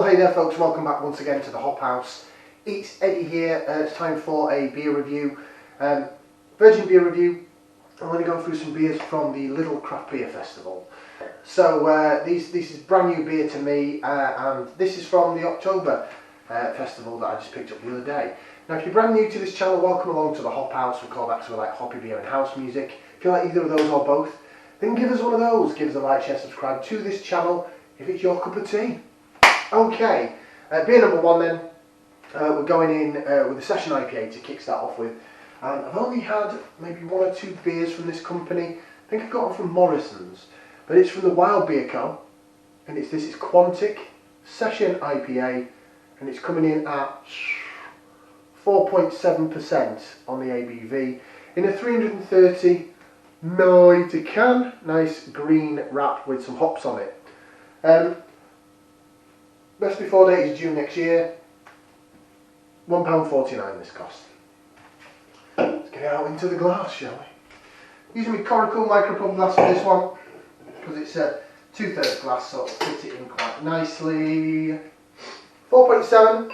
Hey there folks, welcome back once again to the Hop House. It's Eddie here. It's time for a beer review, virgin beer review. I'm going to go through some beers from the Lidl Craft Beer Festival. So this is brand new beer to me, and this is from the October festival that I just picked up the other day. Now if you're brand new to this channel, welcome along to the Hop House. We call that sort of like hoppy beer and house music. If you like either of those or both, then give us one of those. Give us a like, share, subscribe to this channel if it's your cup of tea. Okay, beer number one then, we're going in with a Session IPA to kick that off with. And I've only had maybe one or two beers from this company. I think I've got one from Morrison's, but it's from the Wild Beer Co. And this is Quantick Session IPA, and it's coming in at 4.7% on the ABV in a 330 milliliter can. Nice green wrap with some hops on it. Best before date is June next year. £1.49 this cost. Let's get it out into the glass, shall we? Using my Coracle micropump glass for this one, because it's a 2/3 glass, so it'll fit it in quite nicely. 4.7.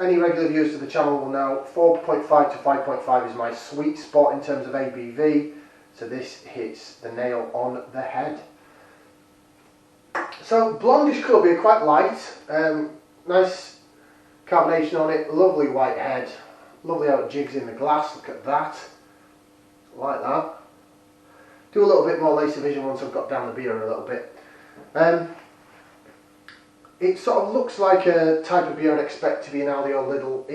Any regular viewers to the channel will know 4.5 to 5.5 is my sweet spot in terms of ABV, so this hits the nail on the head. So blondish colour beer, quite light, nice carbonation on it, lovely white head, lovely how it jigs in the glass, look at that, like that. Do a little bit more laser vision once I've got down the beer a little bit. It sort of looks like a type of beer I'd expect to be an Aldi or Lidl.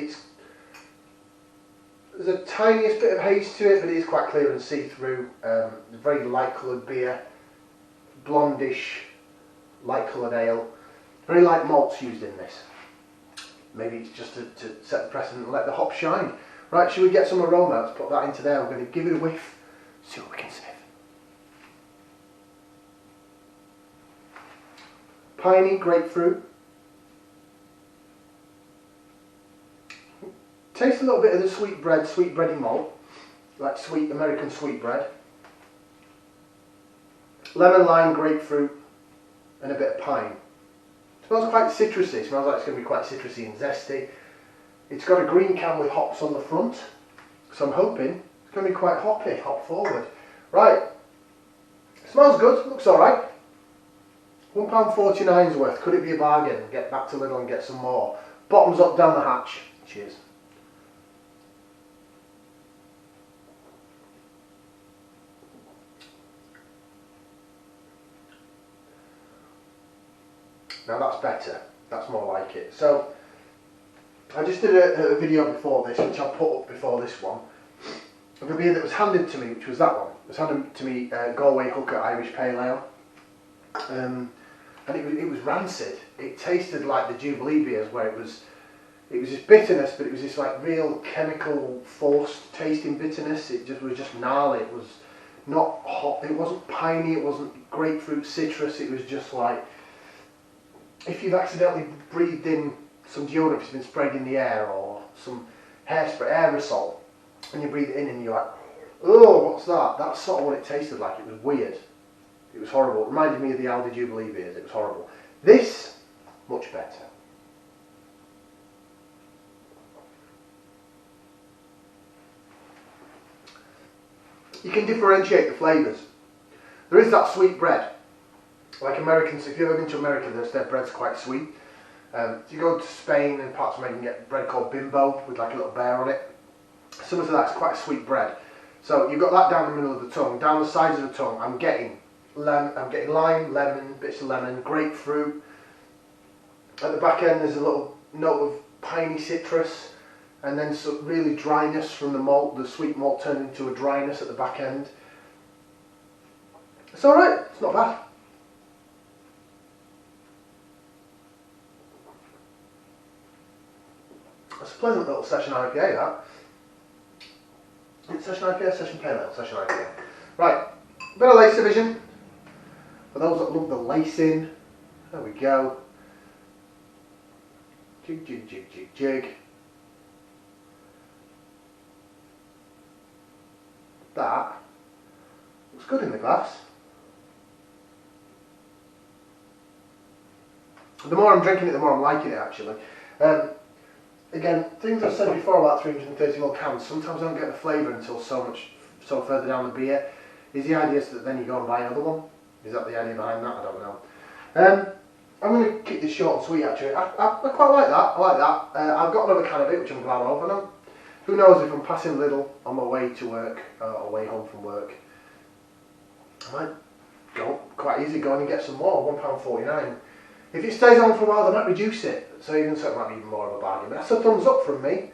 There's a tiniest bit of haze to it, but it is quite clear and see-through. Very light coloured beer, blondish, light coloured ale, very light malts used in this. Maybe it's just to set the precedent and let the hops shine. Right, should we get some aroma? Let's put that into there. We're going to give it a whiff, see what we can sniff. Piney, grapefruit. Taste a little bit of the sweet bready malt, like sweet American sweetbread. Lemon, lime, grapefruit, and a bit of pine. It smells quite citrusy. It smells like it's going to be quite citrusy and zesty. It's got a green can with hops on the front, so I'm hoping it's going to be quite hoppy, hop forward. Right, smells good, looks alright. £1.49's worth. Could it be a bargain? Get back to Lidl and get some more. Bottoms up, down the hatch. Cheers. Now that's better, that's more like it. So, I just did a video before this, which I'll put up before this one, of a beer that was handed to me, which was that one. It was handed to me, Galway Hooker Irish Pale Ale. And it was rancid. It tasted like the Jubilee beers, where it was this bitterness, but it was this like real chemical forced tasting bitterness. It was just gnarly. It was not hot, it wasn't piney, it wasn't grapefruit citrus, it was just like, if you've accidentally breathed in some deodorant that's been sprayed in the air, or some hairspray, aerosol, and you breathe it in and you're like, oh, what's that? That's sort of what it tasted like. It was weird. It was horrible. It reminded me of the Aldi Jubilee beers. It was horrible. This, much better. You can differentiate the flavours. There is that sweet bread. Like Americans, if you've ever been to America, their bread's quite sweet. If you go to Spain and parts of America, you can get bread called bimbo with like a little bear on it. Similar to that, it's quite a sweet bread. So you've got that down the middle of the tongue. Down the sides of the tongue, I'm getting lime, lemon, bits of lemon, grapefruit. At the back end, there's a little note of piney citrus, and then some really dryness from the malt. The sweet malt turned into a dryness at the back end. It's alright, it's not bad. It's a pleasant little Session IPA, that. It's Session IPA, Session Pale Ale, Session IPA. Right, bit of lace division. For those that love the lacing, there we go. Jig, jig, jig, jig, jig. That looks good in the glass. The more I'm drinking it, the more I'm liking it actually. Again, things I've said before about 330ml cans, sometimes I don't get the flavour until so further down the beer. Is the idea so that then you go and buy another one? Is that the idea behind that? I don't know. I'm going to keep this short and sweet actually. I quite like that. I like that. I've got another can of it which I'm glad of. And who knows, if I'm passing Lidl on my way to work or way home from work, I might go quite easily go in and get some more. £1.49. If it stays on for a while, they might reduce it. So even so, it might be even more of a bargain. But that's a thumbs up from me.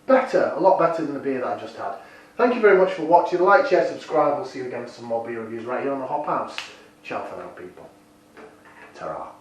Better, a lot better than the beer that I just had. Thank you very much for watching. Like, share, subscribe. We'll see you again for some more beer reviews right here on the Hop House. Ciao for now, people. Ta-ra.